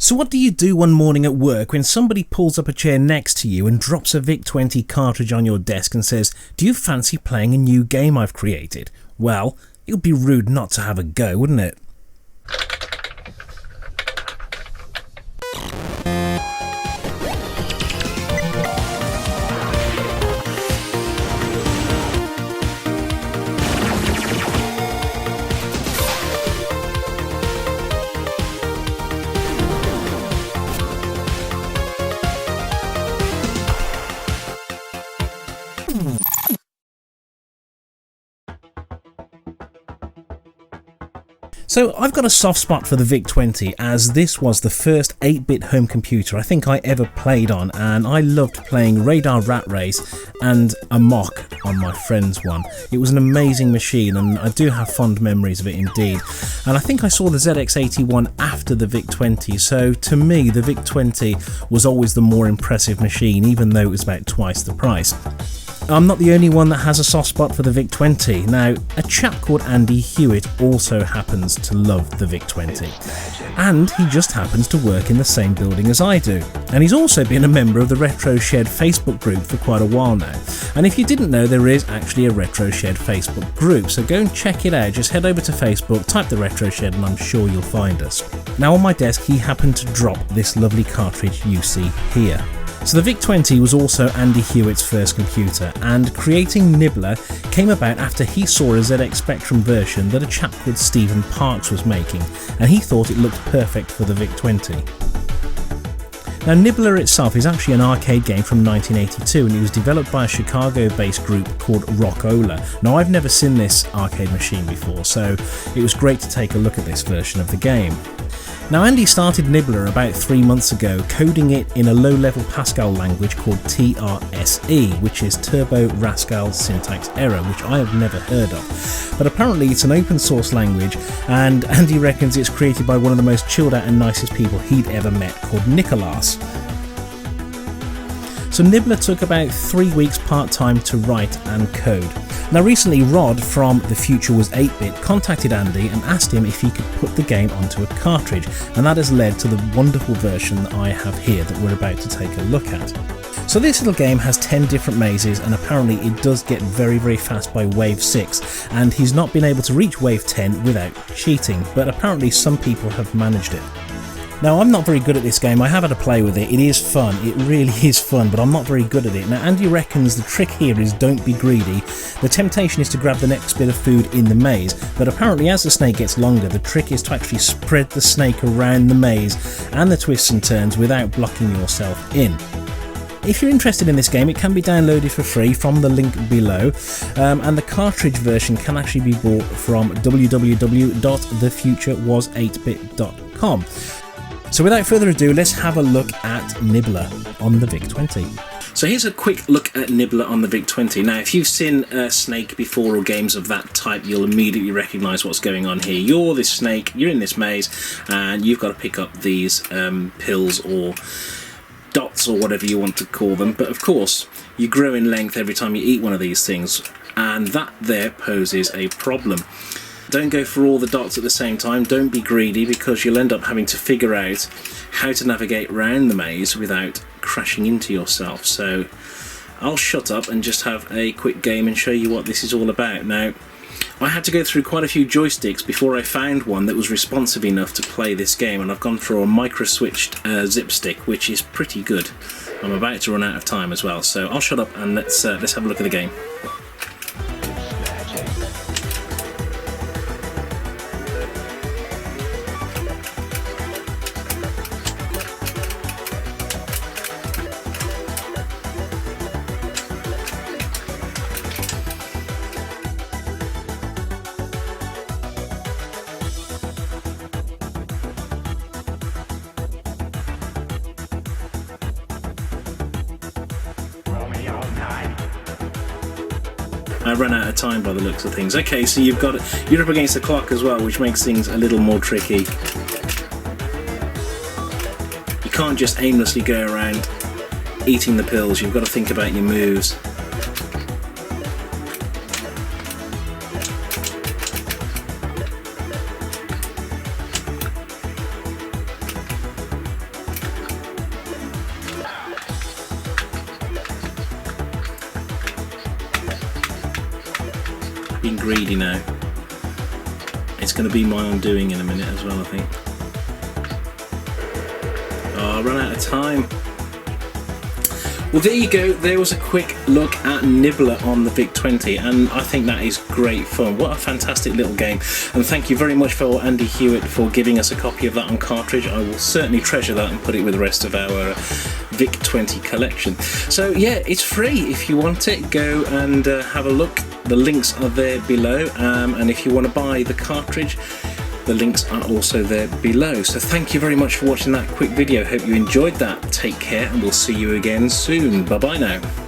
So what do you do one morning at work when somebody pulls up a chair next to you and drops a VIC-20 cartridge on your desk and says, "Do you fancy playing a new game I've created?" Well, it would be rude not to have a go, wouldn't it? So I've got a soft spot for the VIC-20 as this was the first 8-bit home computer I think I ever played on, and I loved playing Radar Rat Race and Amok on my friend's one. It was an amazing machine and I do have fond memories of it indeed. And I think I saw the ZX81 after the VIC-20, so to me the VIC-20 was always the more impressive machine, even though it was about twice the price. I'm not the only one that has a soft spot for the VIC-20. Now, a chap called Andy Hewitt also happens to love the VIC-20. And he just happens to work in the same building as I do. And he's also been a member of the Retro Shed Facebook group for quite a while now. And if you didn't know, there is actually a Retro Shed Facebook group, so go and check it out. Just head over to Facebook, type the Retro Shed, and I'm sure you'll find us. Now on my desk, he happened to drop this lovely cartridge you see here. So the VIC-20 was also Andy Hewitt's first computer, and creating Nibbler came about after he saw a ZX Spectrum version that a chap called Stephen Parks was making, and he thought it looked perfect for the VIC-20. Now Nibbler itself is actually an arcade game from 1982, and it was developed by a Chicago-based group called Rockola. Now I've never seen this arcade machine before, so it was great to take a look at this version of the game. Now Andy started Nibbler about 3 months ago, coding it in a low-level Pascal language called TRSE, which is Turbo Rascal Syntax Error, which I have never heard of. But apparently it's an open source language, and Andy reckons it's created by one of the most chilled out and nicest people he'd ever met, called Nicholas. So Nibbler took about 3 weeks part-time to write and code. Now recently Rod from The Future Was 8-Bit contacted Andy and asked him if he could put the game onto a cartridge, and that has led to the wonderful version that I have here that we're about to take a look at. So this little game has 10 different mazes, and apparently it does get very fast by wave 6, and he's not been able to reach wave 10 without cheating, but apparently some people have managed it. Now I'm not very good at this game. I have had a play with it. It is fun, it really is fun, but I'm not very good at it. Now Andy reckons the trick here is don't be greedy. The temptation is to grab the next bit of food in the maze, but apparently as the snake gets longer, the trick is to actually spread the snake around the maze and the twists and turns without blocking yourself in. If you're interested in this game, it can be downloaded for free from the link below, and the cartridge version can actually be bought from www.thefuturewas8bit.com. So without further ado, let's have a look at Nibbler on the VIC-20. So here's a quick look at Nibbler on the VIC-20. Now if you've seen Snake before or games of that type, you'll immediately recognise what's going on here. You're this snake, you're in this maze, and you've got to pick up these pills or dots or whatever you want to call them. But of course, you grow in length every time you eat one of these things, and that there poses a problem. Don't go for all the dots at the same time, don't be greedy, because you'll end up having to figure out how to navigate around the maze without crashing into yourself. So I'll shut up and just have a quick game and show you what this is all about. Now, I had to go through quite a few joysticks before I found one that was responsive enough to play this game, and I've gone through a micro-switched zip stick, which is pretty good. I'm about to run out of time as well, so I'll shut up and let's have a look at the game. I ran out of time by the looks of things. Okay, so you're up against the clock as well, which makes things a little more tricky. You can't just aimlessly go around eating the pills, you've got to think about your moves. greedy now. It's going to be my undoing in a minute as well, I think. Oh, I ran out of time. Well, there you go. There was a quick look at Nibbler on the VIC-20, and I think that is great fun. What a fantastic little game. And thank you very much for Andy Hewitt for giving us a copy of that on cartridge. I will certainly treasure that and put it with the rest of our VIC-20 collection. So yeah, it's free. If you want it, go and have a look. The links are there below, and if you want to buy the cartridge, the links are also there below. So thank you very much for watching that quick video. Hope you enjoyed that. Take care, and we'll see you again soon. Bye bye now.